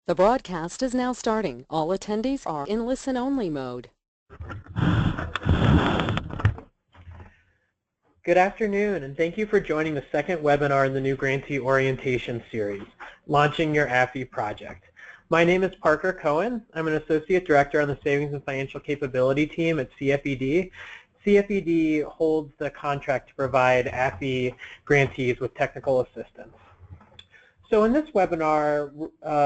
The broadcast is now starting. All attendees are in listen-only mode. Good afternoon, and thank you for joining the second webinar in the new Grantee Orientation Series, Launching Your AFI Project. My name is Parker Cohen. I'm an Associate Director on the Savings and Financial Capability team at CFED. CFED holds the contract to provide AFI grantees with technical assistance. So in this webinar,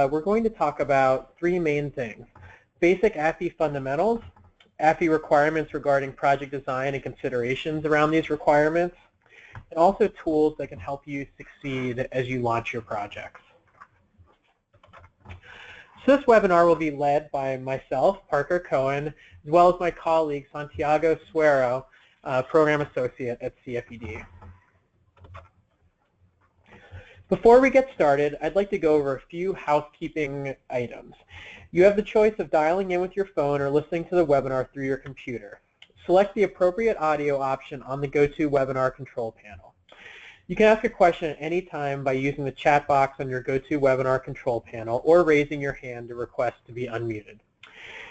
we're going to talk about three main things: basic AFI fundamentals, AFI requirements regarding project design and considerations around these requirements, and also tools that can help you succeed as you launch your projects. So this webinar will be led by myself, Parker Cohen, as well as my colleague, Santiago Suero, Program Associate at CFED. Before we get started, I'd like to go over a few housekeeping items. You have the choice of dialing in with your phone or listening to the webinar through your computer. Select the appropriate audio option on the GoToWebinar control panel. You can ask a question at any time by using the chat box on your GoToWebinar control panel or raising your hand to request to be unmuted.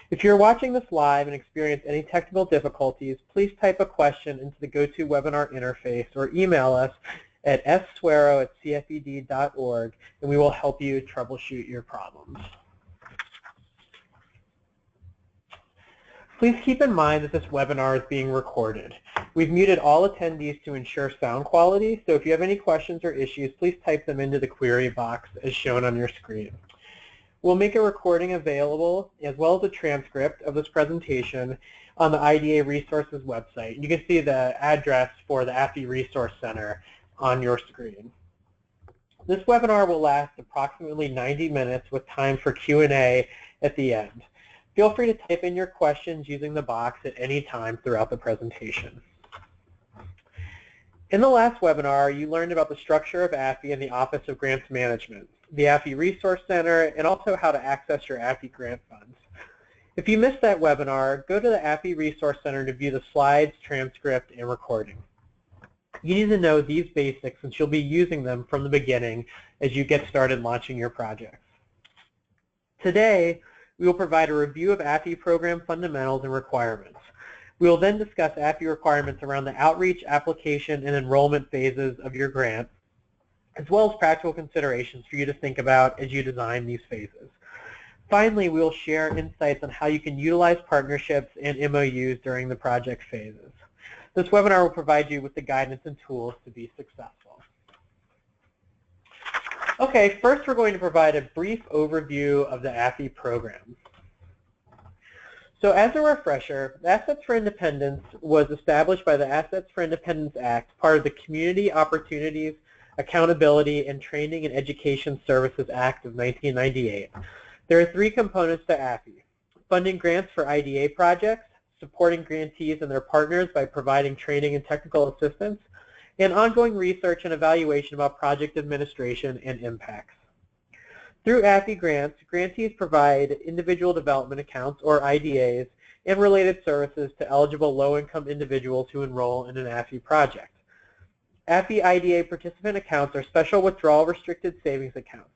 If you're watching this live and experience any technical difficulties, please type a question into the GoToWebinar interface or email us at ssuero@cfed.org, and we will help you troubleshoot your problems. Please keep in mind that this webinar is being recorded. We've muted all attendees to ensure sound quality, so if you have any questions or issues, please type them into the query box as shown on your screen. We'll make a recording available, as well as a transcript of this presentation, on the IDA Resources website. You can see the address for the AFI Resource Center on your screen. This webinar will last approximately 90 minutes with time for Q&A at the end. Feel free to type in your questions using the box at any time throughout the presentation. In the last webinar, you learned about the structure of AFI and the Office of Grants Management, the AFI Resource Center, and also how to access your AFI grant funds. If you missed that webinar, go to the AFI Resource Center to view the slides, transcript, and recording. You need to know these basics since you'll be using them from the beginning as you get started launching your projects. Today, we will provide a review of AFI program fundamentals and requirements. We will then discuss AFI requirements around the outreach, application, and enrollment phases of your grant, as well as practical considerations for you to think about as you design these phases. Finally, we will share insights on how you can utilize partnerships and MOUs during the project phases. This webinar will provide you with the guidance and tools to be successful. Okay, first we're going to provide a brief overview of the AFI program. So as a refresher, the Assets for Independence was established by the Assets for Independence Act, part of the Community Opportunities, Accountability, and Training and Education Services Act of 1998. There are three components to AFI: funding grants for IDA projects, supporting grantees and their partners by providing training and technical assistance, and ongoing research and evaluation about project administration and impacts. Through AFI grants, grantees provide individual development accounts, or IDAs, and related services to eligible low-income individuals who enroll in an AFI project. AFI IDA participant accounts are special withdrawal restricted savings accounts.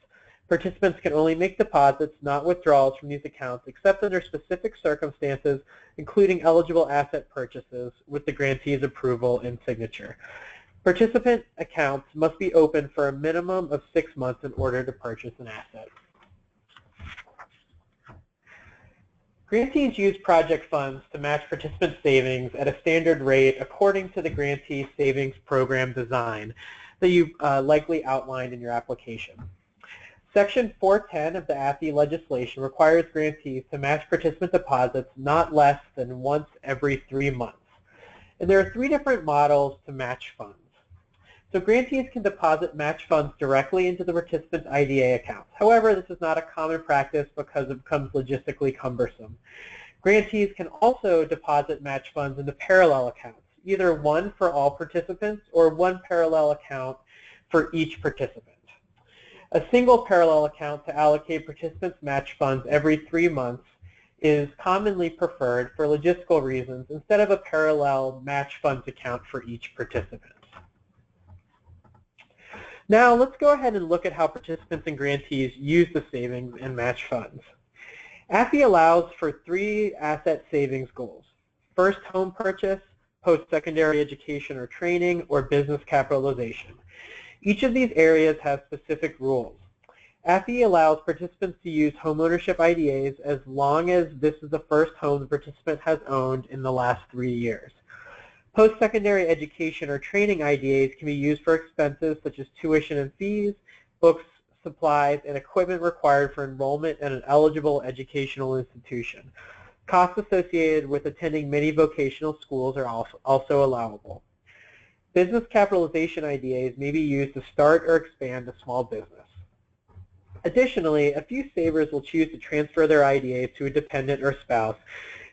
Participants can only make deposits, not withdrawals, from these accounts except under specific circumstances, including eligible asset purchases with the grantee's approval and signature. Participant accounts must be open for a minimum of 6 months in order to purchase an asset. Grantees use project funds to match participant savings at a standard rate according to the grantee savings program design that you likely outlined in your application. Section 410 of the AFI legislation requires grantees to match participant deposits not less than once every 3 months. And there are three different models to match funds. So grantees can deposit match funds directly into the participant's IDA accounts. However, this is not a common practice because it becomes logistically cumbersome. Grantees can also deposit match funds into parallel accounts, either one for all participants or one parallel account for each participant. A single parallel account to allocate participants' match funds every 3 months is commonly preferred for logistical reasons instead of a parallel match funds account for each participant. Now let's go ahead and look at how participants and grantees use the savings and match funds. AFI allows for 3 asset savings goals: first home purchase, post-secondary education or training, or business capitalization. Each of these areas has specific rules. AFI allows participants to use homeownership IDAs as long as this is the first home the participant has owned in the last 3 years. Post-secondary education or training IDAs can be used for expenses such as tuition and fees, books, supplies, and equipment required for enrollment at an eligible educational institution. Costs associated with attending many vocational schools are also allowable. Business capitalization IDAs may be used to start or expand a small business. Additionally, a few savers will choose to transfer their IDAs to a dependent or spouse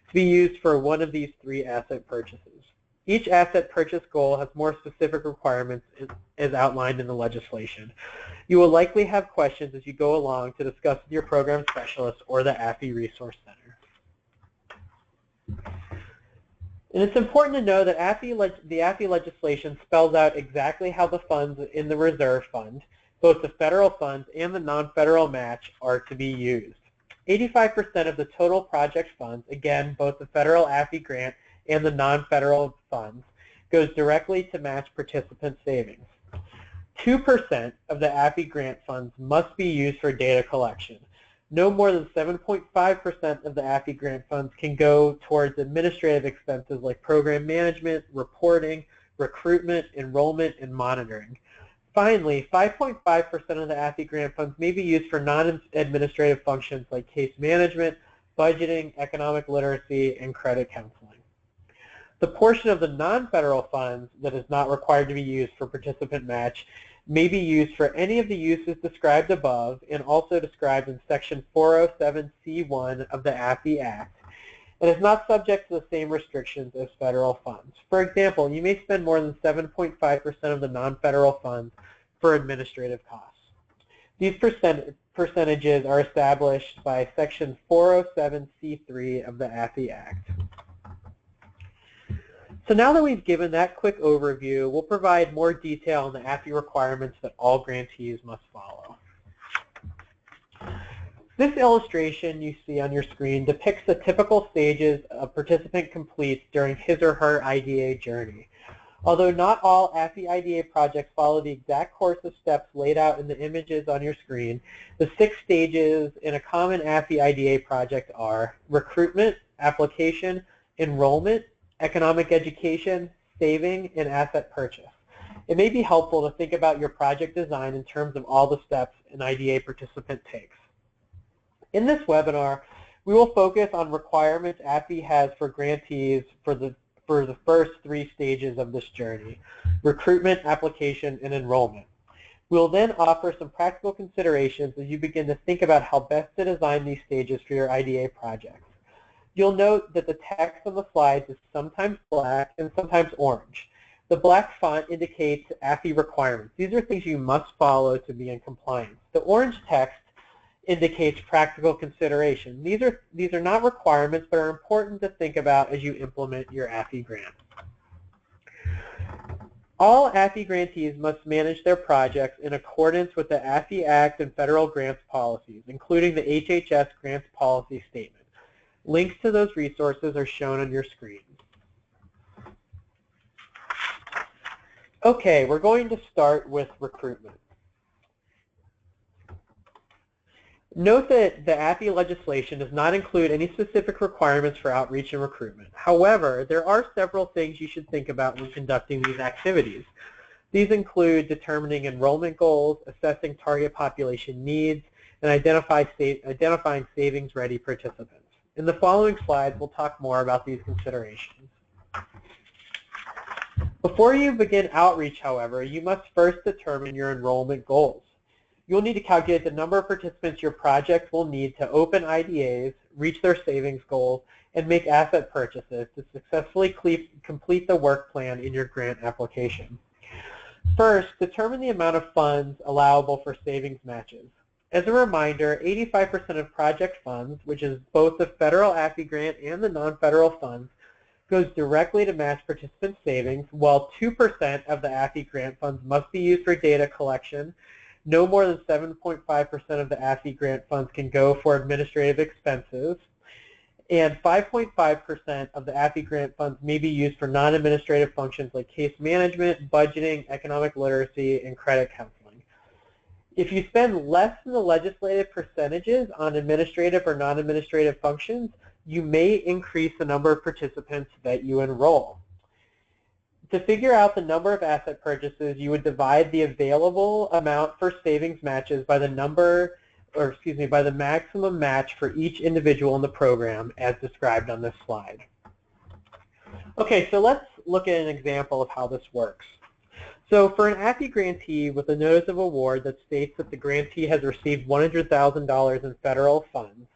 to be used for one of these 3 asset purchases. Each asset purchase goal has more specific requirements as outlined in the legislation. You will likely have questions as you go along to discuss with your program specialist or the AFI Resource Center. And it's important to know that the AFI legislation spells out exactly how the funds in the reserve fund, both the federal funds and the non-federal match, are to be used. 85% of the total project funds, again, both the federal AFI grant and the non-federal funds, goes directly to match participant savings. 2% of the AFI grant funds must be used for data collection. No more than 7.5% of the AFI grant funds can go towards administrative expenses like program management, reporting, recruitment, enrollment, and monitoring. Finally, 5.5% of the AFI grant funds may be used for non-administrative functions like case management, budgeting, economic literacy, and credit counseling. The portion of the non-federal funds that is not required to be used for participant match may be used for any of the uses described above and also described in Section 407C1 of the AFI Act, and is not subject to the same restrictions as federal funds. For example, you may spend more than 7.5% of the non-federal funds for administrative costs. These percentages are established by Section 407C3 of the AFI Act. So now that we've given that quick overview, we'll provide more detail on the AFI requirements that all grantees must follow. This illustration you see on your screen depicts the typical stages a participant completes during his or her IDA journey. Although not all AFI IDA projects follow the exact course of steps laid out in the images on your screen, the 6 stages in a common AFI IDA project are recruitment, application, enrollment, economic education, saving, and asset purchase. It may be helpful to think about your project design in terms of all the steps an IDA participant takes. In this webinar, we will focus on requirements AFI has for grantees for the first 3 stages of this journey: recruitment, application, and enrollment. We will then offer some practical considerations as you begin to think about how best to design these stages for your IDA projects. You'll note that the text on the slides is sometimes black and sometimes orange. The black font indicates AFI requirements. These are things you must follow to be in compliance. The orange text indicates practical consideration. These are not requirements, but are important to think about as you implement your AFI grant. All AFI grantees must manage their projects in accordance with the AFI Act and federal grants policies, including the HHS Grants Policy Statement. Links to those resources are shown on your screen. Okay, we're going to start with recruitment. Note that the AFI legislation does not include any specific requirements for outreach and recruitment. However, there are several things you should think about when conducting these activities. These include determining enrollment goals, assessing target population needs, and identifying savings-ready participants. In the following slides, we'll talk more about these considerations. Before you begin outreach, however, you must first determine your enrollment goals. You'll need to calculate the number of participants your project will need to open IDAs, reach their savings goals, and make asset purchases to successfully complete the work plan in your grant application. First, determine the amount of funds allowable for savings matches. As a reminder, 85% of project funds, which is both the federal AFI grant and the non-federal funds, goes directly to match participant savings, while 2% of the AFI grant funds must be used for data collection. No more than 7.5% of the AFI grant funds can go for administrative expenses, and 5.5% of the AFI grant funds may be used for non-administrative functions like case management, budgeting, economic literacy, and credit counseling. If you spend less than the legislated percentages on administrative or non-administrative functions, you may increase the number of participants that you enroll. To figure out the number of asset purchases, you would divide the available amount for savings matches by the by the maximum match for each individual in the program as described on this slide. Okay, so let's look at an example of how this works. So for an AFI grantee with a notice of award that states that the grantee has received $100,000 in federal funds,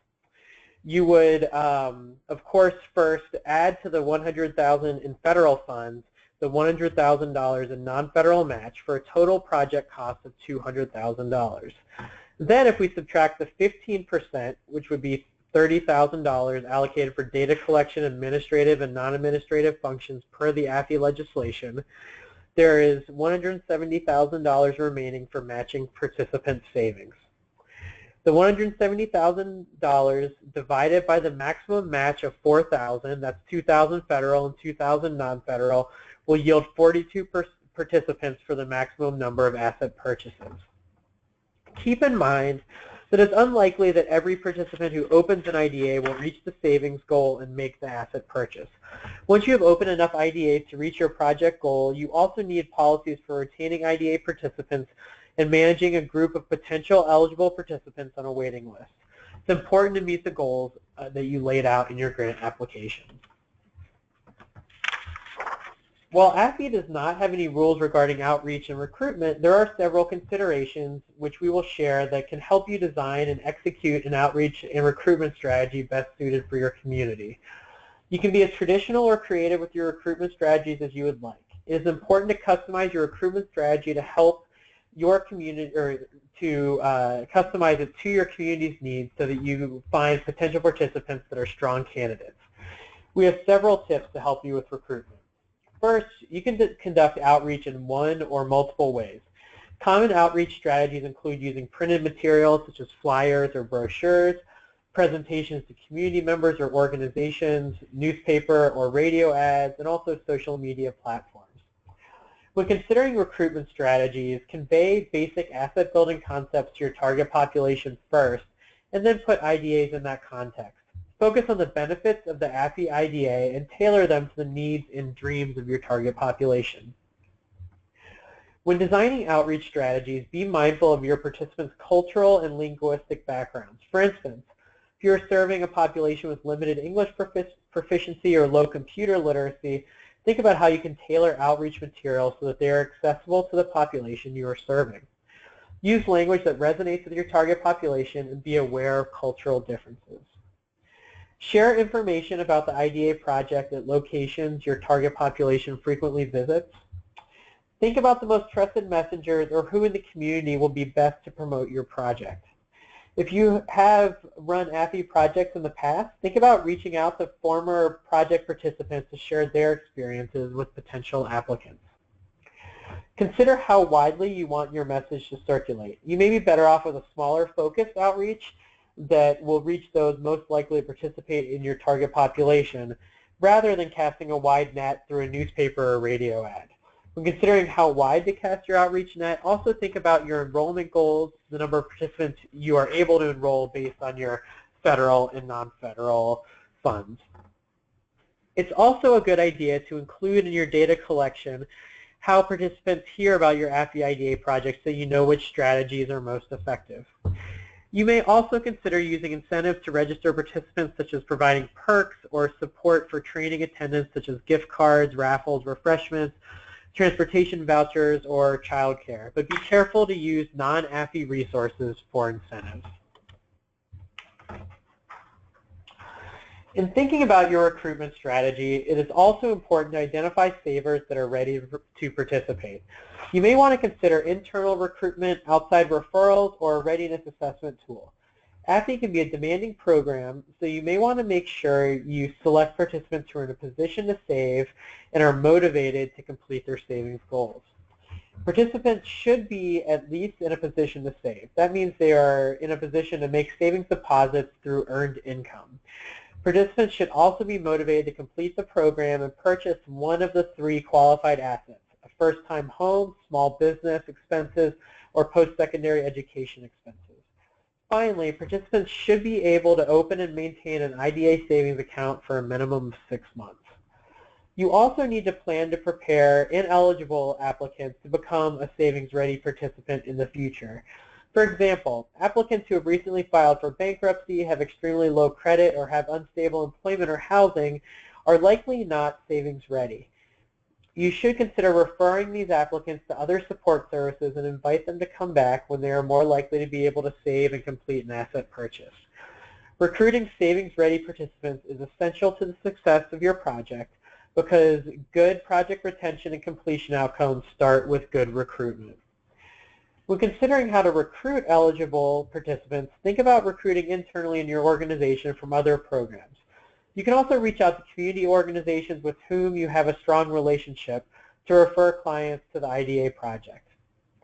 you would, of course, first add to the $100,000 in federal funds the $100,000 in non-federal match for a total project cost of $200,000. Then if we subtract the 15%, which would be $30,000 allocated for data collection, administrative and non-administrative functions per the AFI legislation, there is $170,000 remaining for matching participant savings. The $170,000 divided by the maximum match of $4,000, that's $2,000 federal and $2,000 non-federal, will yield 42 participants for the maximum number of asset purchases. Keep in mind that it's unlikely that every participant who opens an IDA will reach the savings goal and make the asset purchase. Once you have opened enough IDAs to reach your project goal, you also need policies for retaining IDA participants and managing a group of potential eligible participants on a waiting list. It's important to meet the goals that you laid out in your grant application. While AFI does not have any rules regarding outreach and recruitment, there are several considerations which we will share that can help you design and execute an outreach and recruitment strategy best suited for your community. You can be as traditional or creative with your recruitment strategies as you would like. It is important to customize your recruitment strategy to help your community, or to customize it to your community's needs so that you find potential participants that are strong candidates. We have several tips to help you with recruitment. First, you can conduct outreach in one or multiple ways. Common outreach strategies include using printed materials such as flyers or brochures, presentations to community members or organizations, newspaper or radio ads, and also social media platforms. When considering recruitment strategies, convey basic asset building concepts to your target population first, and then put IDAs in that context. Focus on the benefits of the AFI IDA and tailor them to the needs and dreams of your target population. When designing outreach strategies, be mindful of your participants' cultural and linguistic backgrounds. For instance, if you're serving a population with limited English proficiency or low computer literacy, think about how you can tailor outreach materials so that they are accessible to the population you are serving. Use language that resonates with your target population and be aware of cultural differences. Share information about the IDA project at locations your target population frequently visits. Think about the most trusted messengers or who in the community will be best to promote your project. If you have run AFI projects in the past, think about reaching out to former project participants to share their experiences with potential applicants. Consider how widely you want your message to circulate. You may be better off with a smaller focused outreach that will reach those most likely to participate in your target population, rather than casting a wide net through a newspaper or radio ad. When considering how wide to cast your outreach net, also think about your enrollment goals, the number of participants you are able to enroll based on your federal and non-federal funds. It's also a good idea to include in your data collection how participants hear about your AFI IDA project so you know which strategies are most effective. You may also consider using incentives to register participants, such as providing perks or support for training attendance, such as gift cards, raffles, refreshments, transportation vouchers, or childcare. But be careful to use non-AFI resources for incentives. In thinking about your recruitment strategy, it is also important to identify savers that are ready to participate. You may want to consider internal recruitment, outside referrals, or a readiness assessment tool. AFI can be a demanding program, so you may want to make sure you select participants who are in a position to save and are motivated to complete their savings goals. Participants should be at least in a position to save. That means they are in a position to make savings deposits through earned income. Participants should also be motivated to complete the program and purchase one of the 3 qualified assets: a first-time home, small business expenses, or post-secondary education expenses. Finally, participants should be able to open and maintain an IDA savings account for a minimum of 6 months. You also need to plan to prepare ineligible applicants to become a savings-ready participant in the future. For example, applicants who have recently filed for bankruptcy, have extremely low credit, or have unstable employment or housing are likely not savings-ready. You should consider referring these applicants to other support services and invite them to come back when they are more likely to be able to save and complete an asset purchase. Recruiting savings-ready participants is essential to the success of your project because good project retention and completion outcomes start with good recruitment. When considering how to recruit eligible participants, think about recruiting internally in your organization from other programs. You can also reach out to community organizations with whom you have a strong relationship to refer clients to the IDA project.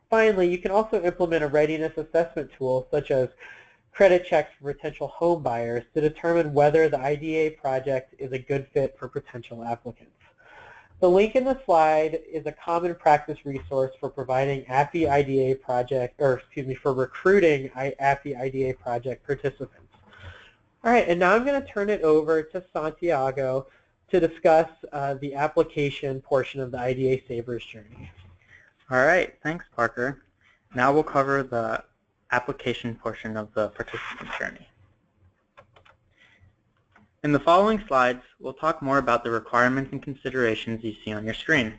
Finally, you can also implement a readiness assessment tool such as credit checks for potential home buyers to determine whether the IDA project is a good fit for potential applicants. The link in the slide is a common practice resource for providing AFI IDA project, for recruiting AFI IDA project participants. All right, and now I'm going to turn it over to Santiago to discuss the application portion of the IDA Savers journey. All right, thanks, Parker. Now we'll cover the application portion of the participant journey. In the following slides, we'll talk more about the requirements and considerations you see on your screen.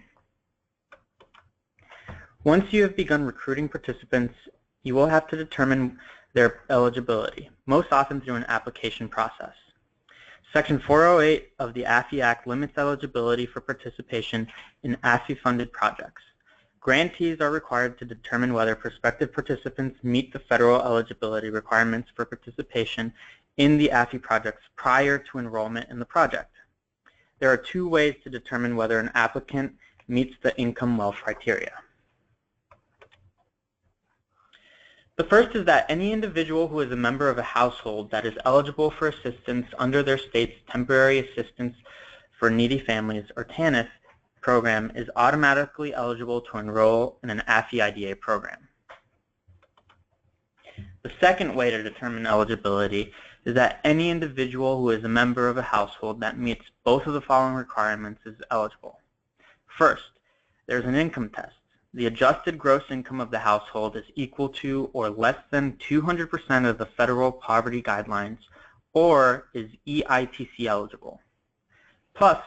Once you have begun recruiting participants, you will have to determine their eligibility, most often through an application process. Section 408 of the AFI Act limits eligibility for participation in AFI-funded projects. Grantees are required to determine whether prospective participants meet the federal eligibility requirements for participation in the AFI projects prior to enrollment in the project. There are 2 ways to determine whether an applicant meets the income wealth criteria. The first is that any individual who is a member of a household that is eligible for assistance under their state's Temporary Assistance for Needy Families, or TANF, program is automatically eligible to enroll in an AFI IDA program. The second way to determine eligibility is that any individual who is a member of a household that meets both of the following requirements is eligible. First, there's an income test. The adjusted gross income of the household is equal to or less than 200% of the federal poverty guidelines, or is EITC eligible. Plus,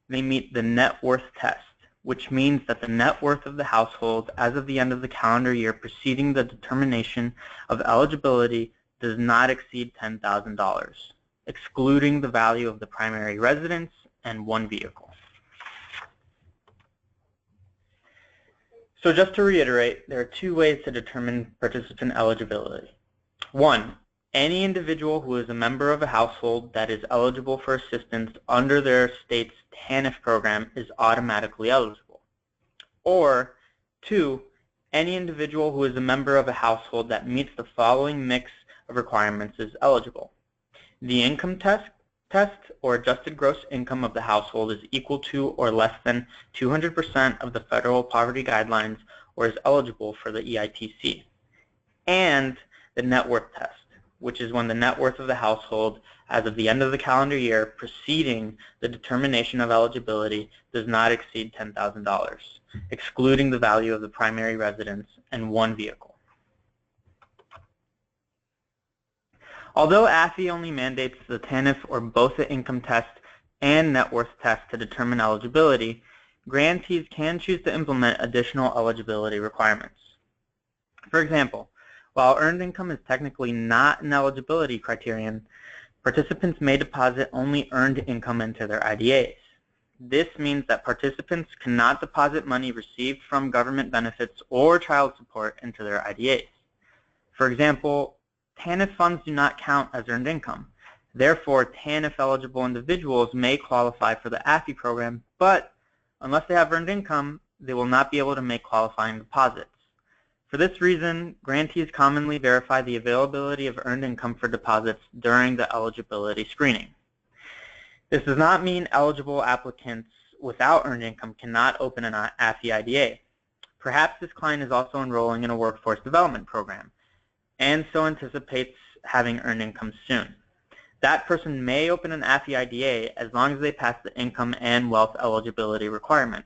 they meet the net worth test, which means that the net worth of the household as of the end of the calendar year preceding the determination of eligibility does not exceed $10,000, excluding the value of the primary residence and 1 vehicle. So just to reiterate, there are 2 ways to determine participant eligibility. 1, any individual who is a member of a household that is eligible for assistance under their state's TANF program is automatically eligible. Or 2, any individual who is a member of a household that meets the following mix of requirements is eligible. The income test or adjusted gross income of the household is equal to or less than 200% of the federal poverty guidelines, or is eligible for the EITC. And the net worth test, which is when the net worth of the household as of the end of the calendar year preceding the determination of eligibility does not exceed $10,000, excluding the value of the primary residence and 1 vehicle. Although AFI only mandates the TANF or both the income test and net worth test to determine eligibility, grantees can choose to implement additional eligibility requirements. For example, while earned income is technically not an eligibility criterion, participants may deposit only earned income into their IDAs. This means that participants cannot deposit money received from government benefits or child support into their IDAs. For example, TANF funds do not count as earned income. Therefore, TANF-eligible individuals may qualify for the AFI program, but unless they have earned income, they will not be able to make qualifying deposits. For this reason, grantees commonly verify the availability of earned income for deposits during the eligibility screening. This does not mean eligible applicants without earned income cannot open an AFI IDA. Perhaps this client is also enrolling in a workforce development program and so anticipates having earned income soon. That person may open an AFI IDA as long as they pass the income and wealth eligibility requirement.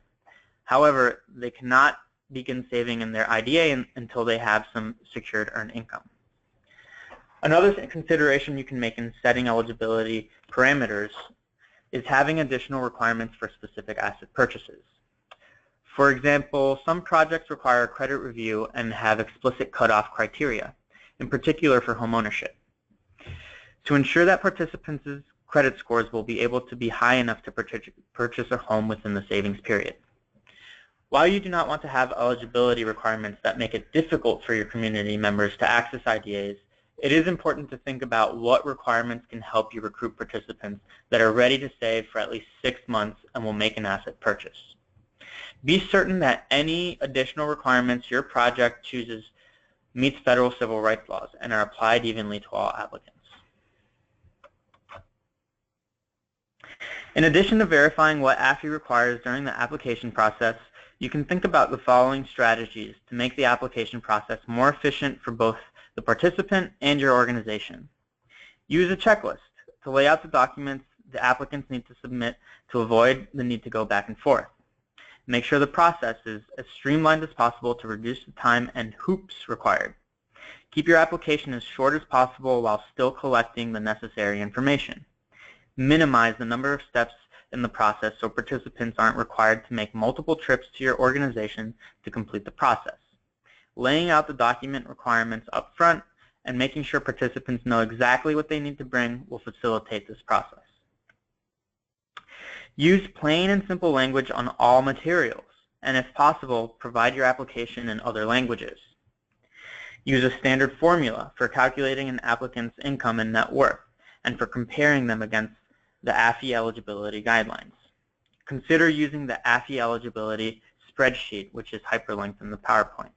However, they cannot begin saving in their IDA until they have some secured earned income. Another consideration you can make in setting eligibility parameters is having additional requirements for specific asset purchases. For example, some projects require a credit review and have explicit cutoff criteria, in particular for homeownership, to ensure that participants' credit scores will be able to be high enough to purchase a home within the savings period. While you do not want to have eligibility requirements that make it difficult for your community members to access IDAs, it is important to think about what requirements can help you recruit participants that are ready to save for at least 6 months and will make an asset purchase. Be certain that any additional requirements your project chooses meets federal civil rights laws and are applied evenly to all applicants. In addition to verifying what AFI requires during the application process, you can think about the following strategies to make the application process more efficient for both the participant and your organization. Use a checklist to lay out the documents the applicants need to submit to avoid the need to go back and forth. Make sure the process is as streamlined as possible to reduce the time and hoops required. Keep your application as short as possible while still collecting the necessary information. Minimize the number of steps in the process so participants aren't required to make multiple trips to your organization to complete the process. Laying out the document requirements up front and making sure participants know exactly what they need to bring will facilitate this process. Use plain and simple language on all materials, and if possible, provide your application in other languages. Use a standard formula for calculating an applicant's income and net worth, and for comparing them against the AFI eligibility guidelines. Consider using the AFI eligibility spreadsheet, which is hyperlinked in the PowerPoint.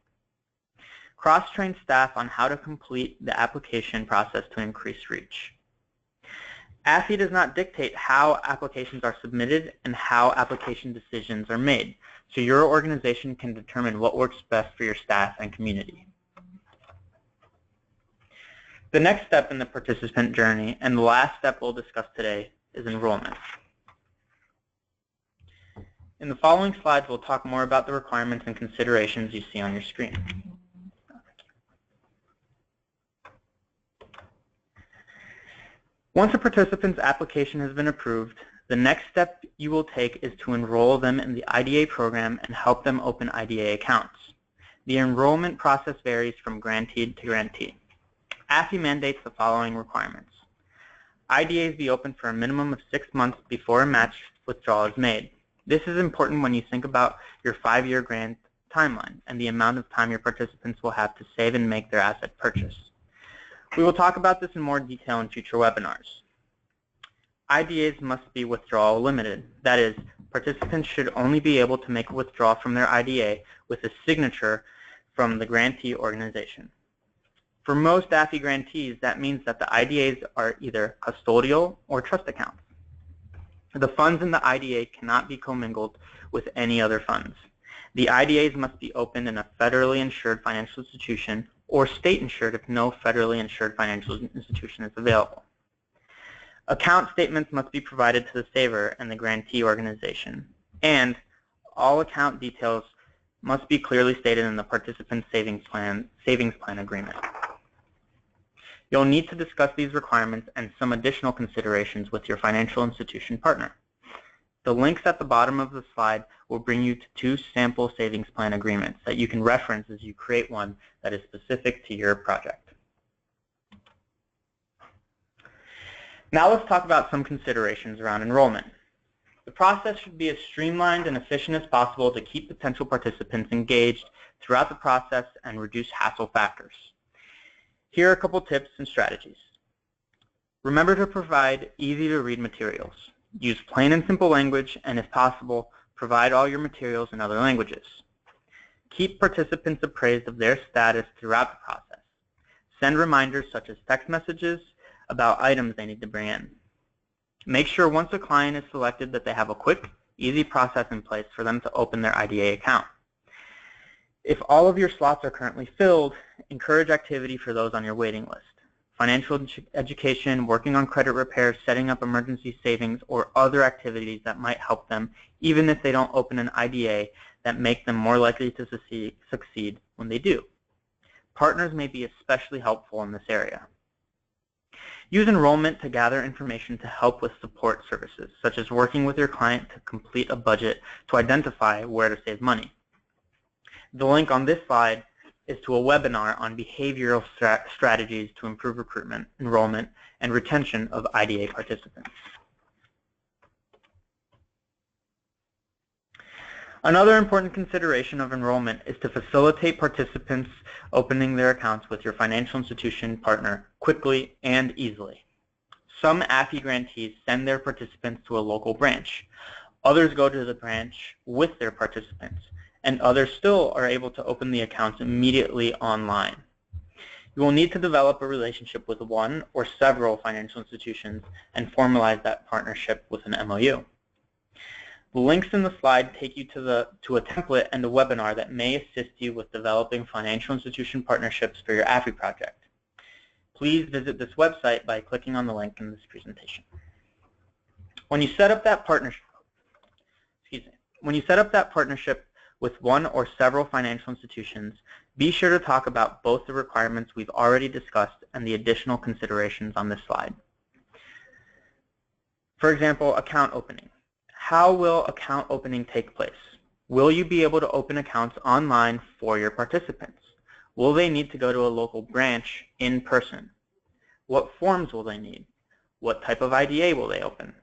Cross-train staff on how to complete the application process to increase reach. AFI does not dictate how applications are submitted and how application decisions are made, so your organization can determine what works best for your staff and community. The next step in the participant journey, and the last step we'll discuss today, is enrollment. In the following slides, we'll talk more about the requirements and considerations you see on your screen. Once a participant's application has been approved, the next step you will take is to enroll them in the IDA program and help them open IDA accounts. The enrollment process varies from grantee to grantee. AFI mandates the following requirements. IDAs be open for a minimum of 6 months before a match withdrawal is made. This is important when you think about your 5-year grant timeline and the amount of time your participants will have to save and make their asset purchase. We will talk about this in more detail in future webinars. IDAs must be withdrawal limited. That is, participants should only be able to make a withdrawal from their IDA with a signature from the grantee organization. For most AFI grantees, that means that the IDAs are either custodial or trust accounts. The funds in the IDA cannot be commingled with any other funds. The IDAs must be opened in a federally insured financial institution or state insured if no federally insured financial institution is available. Account statements must be provided to the saver and the grantee organization, and all account details must be clearly stated in the participant's savings plan agreement. You'll need to discuss these requirements and some additional considerations with your financial institution partner. The links at the bottom of the slide will bring you to 2 sample savings plan agreements that you can reference as you create one that is specific to your project. Now let's talk about some considerations around enrollment. The process should be as streamlined and efficient as possible to keep potential participants engaged throughout the process and reduce hassle factors. Here are a couple tips and strategies. Remember to provide easy-to-read materials. Use plain and simple language, and if possible, provide all your materials in other languages. Keep participants appraised of their status throughout the process. Send reminders such as text messages about items they need to bring in. Make sure once a client is selected that they have a quick, easy process in place for them to open their IDA account. If all of your slots are currently filled, encourage activity for those on your waiting list. Financial education, working on credit repairs, setting up emergency savings, or other activities that might help them, even if they don't open an IDA, that make them more likely to succeed when they do. Partners may be especially helpful in this area. Use enrollment to gather information to help with support services, such as working with your client to complete a budget to identify where to save money. The link on this slide is to a webinar on behavioral strategies to improve recruitment, enrollment, and retention of IDA participants. Another important consideration of enrollment is to facilitate participants opening their accounts with your financial institution partner quickly and easily. Some AFI grantees send their participants to a local branch. Others go to the branch with their participants, and others still are able to open the accounts immediately online. You will need to develop a relationship with one or several financial institutions and formalize that partnership with an MOU. The links in the slide take you to a template and a webinar that may assist you with developing financial institution partnerships for your AFI project. Please visit this website by clicking on the link in this presentation. When you set up that partnership, with one or several financial institutions, be sure to talk about both the requirements we've already discussed and the additional considerations on this slide. For example, account opening. How will account opening take place? Will you be able to open accounts online for your participants? Will they need to go to a local branch in person? What forms will they need? What type of IDA will they open?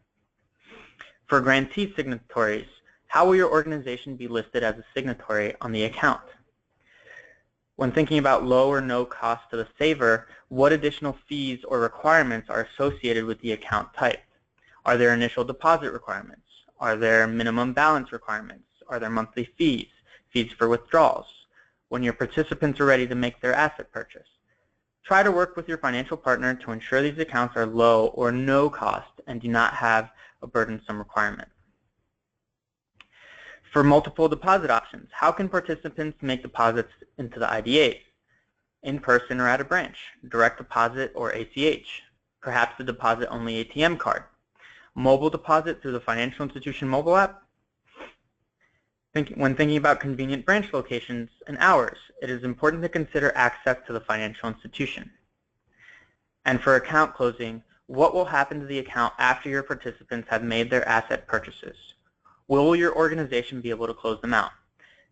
For grantee signatories, how will your organization be listed as a signatory on the account? When thinking about low or no cost to the saver, what additional fees or requirements are associated with the account type? Are there initial deposit requirements? Are there minimum balance requirements? Are there monthly fees? Fees for withdrawals? When your participants are ready to make their asset purchase? Try to work with your financial partner to ensure these accounts are low or no cost and do not have a burdensome requirement. For multiple deposit options, how can participants make deposits into the IDAs? In person or at a branch? Direct deposit or ACH? Perhaps a deposit-only ATM card? Mobile deposit through the financial institution mobile app? When thinking about convenient branch locations and hours, it is important to consider access to the financial institution. And for account closing, what will happen to the account after your participants have made their asset purchases? Will your organization be able to close them out?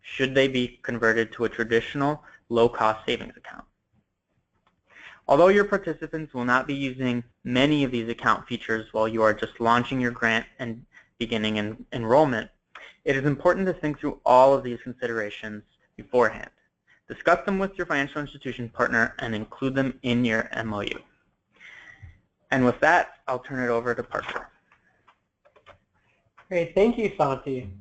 Should they be converted to a traditional low-cost savings account? Although your participants will not be using many of these account features while you are just launching your grant and beginning enrollment, it is important to think through all of these considerations beforehand. Discuss them with your financial institution partner and include them in your MOU. And with that, I'll turn it over to Parker. Great, thank you, Santi.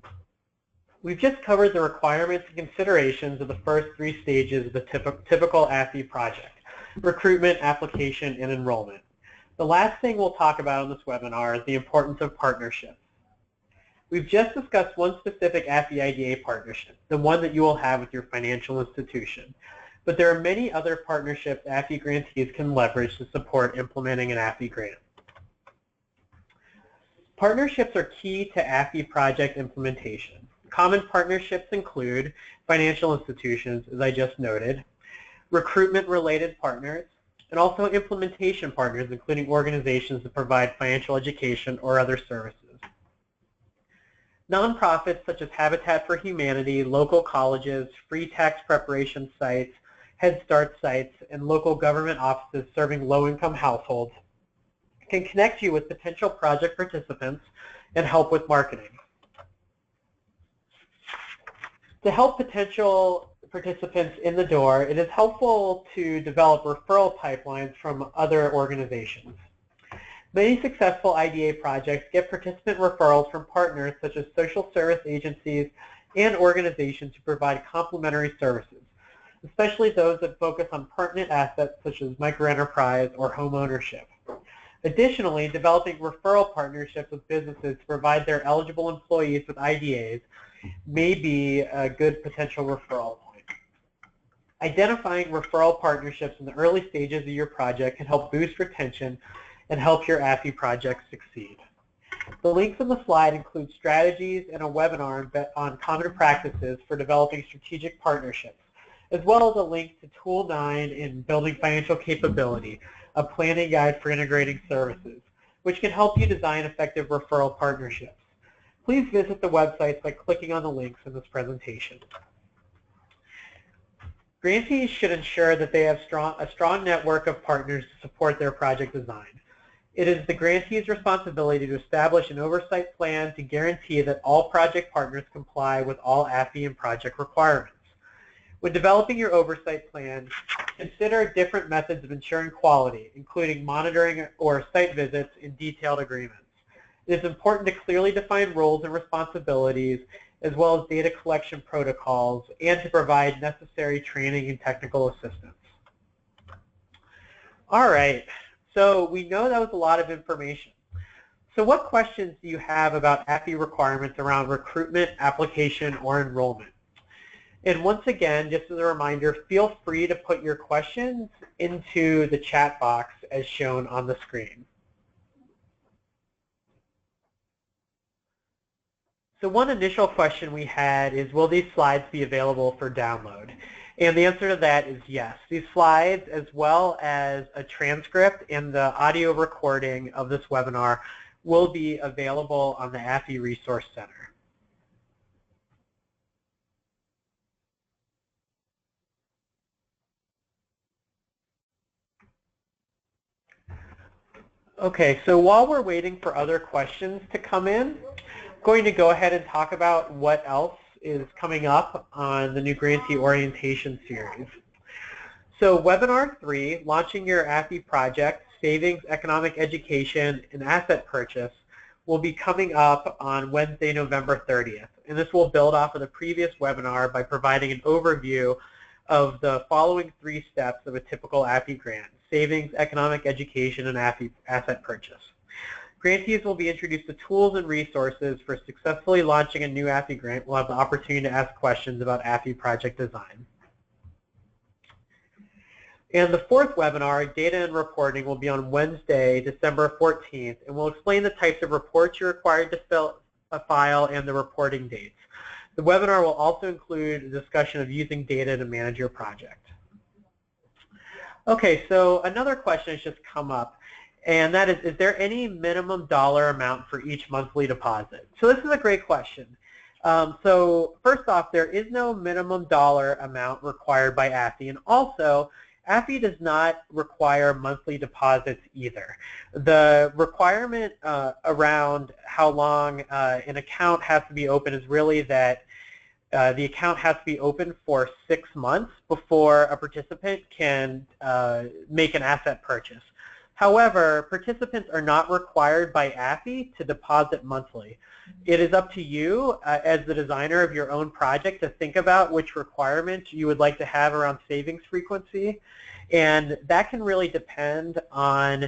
We've just covered the requirements and considerations of the first three stages of the typical AFI project: recruitment, application, and enrollment. The last thing we'll talk about in this webinar is the importance of partnerships. We've just discussed one specific AFI IDA partnership, the one that you will have with your financial institution. But there are many other partnerships AFI grantees can leverage to support implementing an AFI grant. Partnerships are key to AFI project implementation. Common partnerships include financial institutions, as I just noted, recruitment-related partners, and also implementation partners, including organizations that provide financial education or other services. Nonprofits such as Habitat for Humanity, local colleges, free tax preparation sites, Head Start sites, and local government offices serving low-income households can connect you with potential project participants and help with marketing. To help potential participants in the door, it is helpful to develop referral pipelines from other organizations. Many successful IDA projects get participant referrals from partners such as social service agencies and organizations who provide complementary services, especially those that focus on pertinent assets such as microenterprise or home ownership. Additionally, developing referral partnerships with businesses to provide their eligible employees with IDAs may be a good potential referral point. Identifying referral partnerships in the early stages of your project can help boost retention and help your AFI project succeed. The links in the slide include strategies and a webinar on common practices for developing strategic partnerships, as well as a link to Tool 9 in Building Financial Capability, a planning guide for integrating services, which can help you design effective referral partnerships. Please visit the websites by clicking on the links in this presentation. Grantees should ensure that they have a strong network of partners to support their project design. It is the grantee's responsibility to establish an oversight plan to guarantee that all project partners comply with all AFI and project requirements. When developing your oversight plan, consider different methods of ensuring quality, including monitoring or site visits and detailed agreements. It is important to clearly define roles and responsibilities, as well as data collection protocols, and to provide necessary training and technical assistance. All right, so we know that was a lot of information. So what questions do you have about AFI requirements around recruitment, application, or enrollment? And once again, just as a reminder, feel free to put your questions into the chat box as shown on the screen. So one initial question we had is, will these slides be available for download? And the answer to that is yes. These slides, as well as a transcript and the audio recording of this webinar, will be available on the AFI Resource Center. Okay, so while we're waiting for other questions to come in, I'm going to go ahead and talk about what else is coming up on the new Grantee Orientation Series. So Webinar 3, Launching Your AFI Project, Savings, Economic Education, and Asset Purchase, will be coming up on Wednesday, November 30th. And this will build off of the previous webinar by providing an overview of the following 3 steps of a typical AFI grant: savings, economic education, and AFI asset purchase. Grantees will be introduced to tools and resources for successfully launching a new AFI grant. We'll have the opportunity to ask questions about AFI project design. And the 4th webinar, Data and Reporting, will be on Wednesday, December 14th, and we'll explain the types of reports you're required to file and the reporting dates. The webinar will also include a discussion of using data to manage your project. Okay, so another question has just come up, and that is there any minimum dollar amount for each monthly deposit? So this is a great question. So first off, there is no minimum dollar amount required by AFI, and also AFI does not require monthly deposits either. The requirement around how long an account has to be open is really that the account has to be open for 6 months before a participant can make an asset purchase. However, participants are not required by AFI to deposit monthly. It is up to you as the designer of your own project to think about which requirements you would like to have around savings frequency, and that can really depend on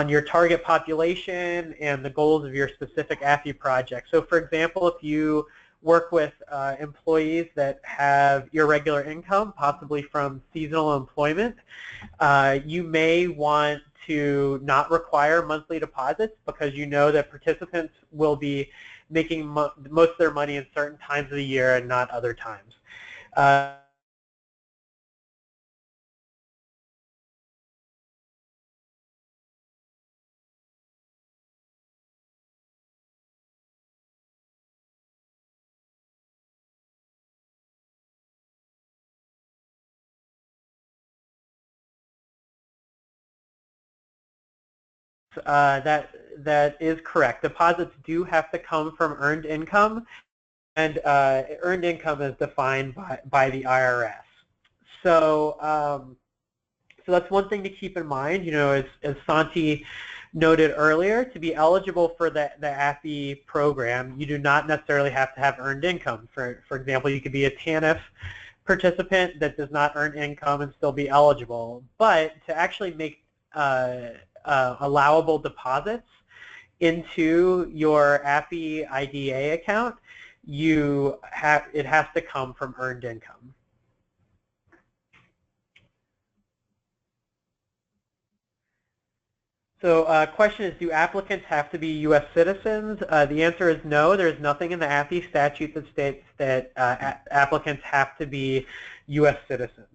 your target population and the goals of your specific AFI project. So for example, if you work with employees that have irregular income, possibly from seasonal employment, you may want to not require monthly deposits because you know that participants will be making most of their money in certain times of the year and not other times. That is correct. Deposits do have to come from earned income. earned income is defined by the IRS. So, so that's one thing to keep in mind. You know, as Santi noted earlier, to be eligible for the AFI program, you do not necessarily have to have earned income. For example, you could be a TANF participant that does not earn income and still be eligible. But to actually make allowable deposits into your AFI IDA account, it has to come from earned income. So question is, do applicants have to be U.S. citizens? The answer is no. There's nothing in the AFI statute that states that applicants have to be U.S. citizens.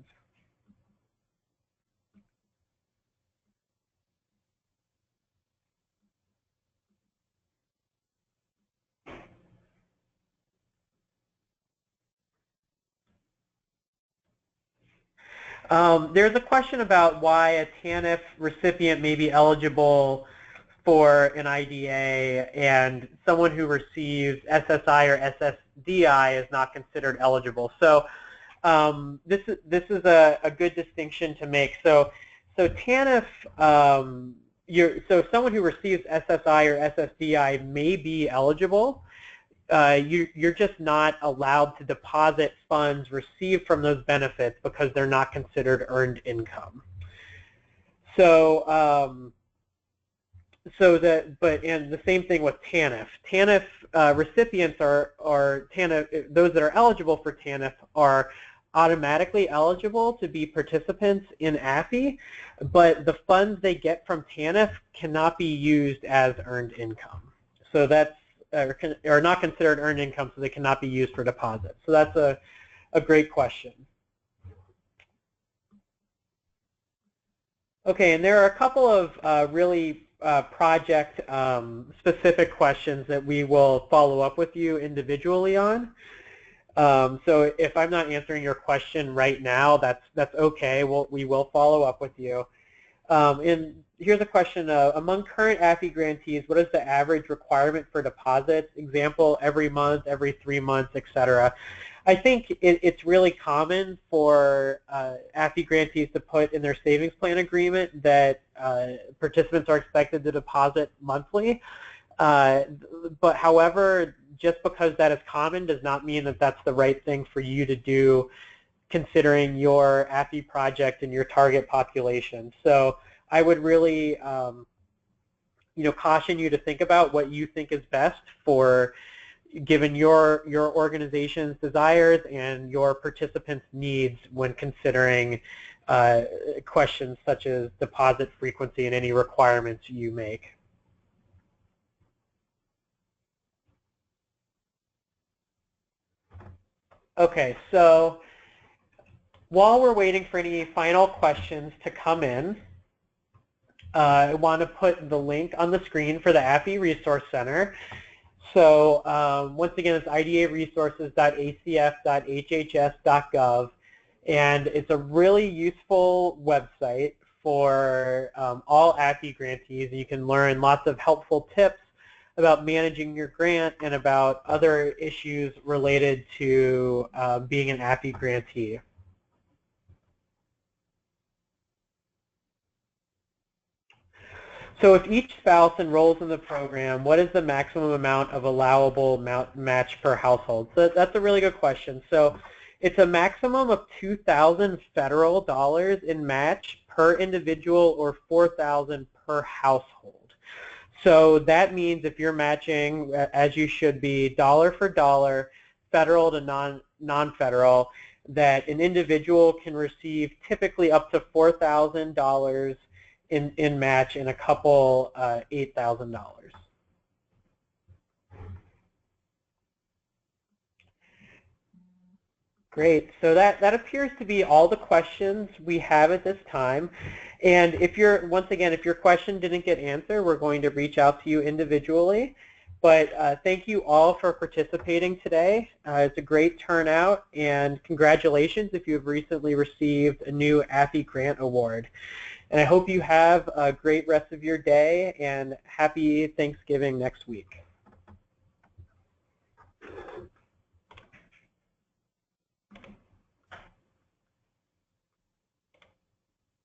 There's a question about why a TANF recipient may be eligible for an IDA and someone who receives SSI or SSDI is not considered eligible. So this is a good distinction to make. So TANF, so someone who receives SSI or SSDI may be eligible. You're just not allowed to deposit funds received from those benefits because they're not considered earned income. So, and the same thing with TANF. TANF recipients TANF, those that are eligible for TANF are automatically eligible to be participants in AFI, but the funds they get from TANF cannot be used as earned income. So that's are not considered earned income, so they cannot be used for deposits. So that's a great question. Okay, and there are a couple of really project specific questions that we will follow up with you individually on. So if I'm not answering your question right now, that's okay. We will follow up with you. And here's a question, among current AFI grantees, what is the average requirement for deposits? Example, every month, every 3 months, etc. I think it's really common for AFI grantees to put in their savings plan agreement that participants are expected to deposit monthly. But however, just because that is common does not mean that that's the right thing for you to do considering your AFI project and your target population. So I would really caution you to think about what you think is best for given your organization's desires and your participants' needs when considering questions such as deposit frequency and any requirements you make. Okay, so while we're waiting for any final questions to come in, I want to put the link on the screen for the AFI Resource Center. So once again, it's idaresources.acf.hhs.gov, and it's a really useful website for all AFI grantees. You can learn lots of helpful tips about managing your grant and about other issues related to being an AFI grantee. So if each spouse enrolls in the program, what is the maximum amount of allowable match per household? So that's a really good question. So it's a maximum of $2,000 federal dollars in match per individual or $4,000 per household. So that means if you're matching, as you should be, dollar for dollar, federal to non-federal, that an individual can receive typically up to $4,000 in match and a couple $8,000. Great. So that appears to be all the questions we have at this time. And if once again, if your question didn't get answered, we're going to reach out to you individually. But thank you all for participating today. It's a great turnout, and congratulations if you've recently received a new AFI Grant Award. And I hope you have a great rest of your day, and happy Thanksgiving next week.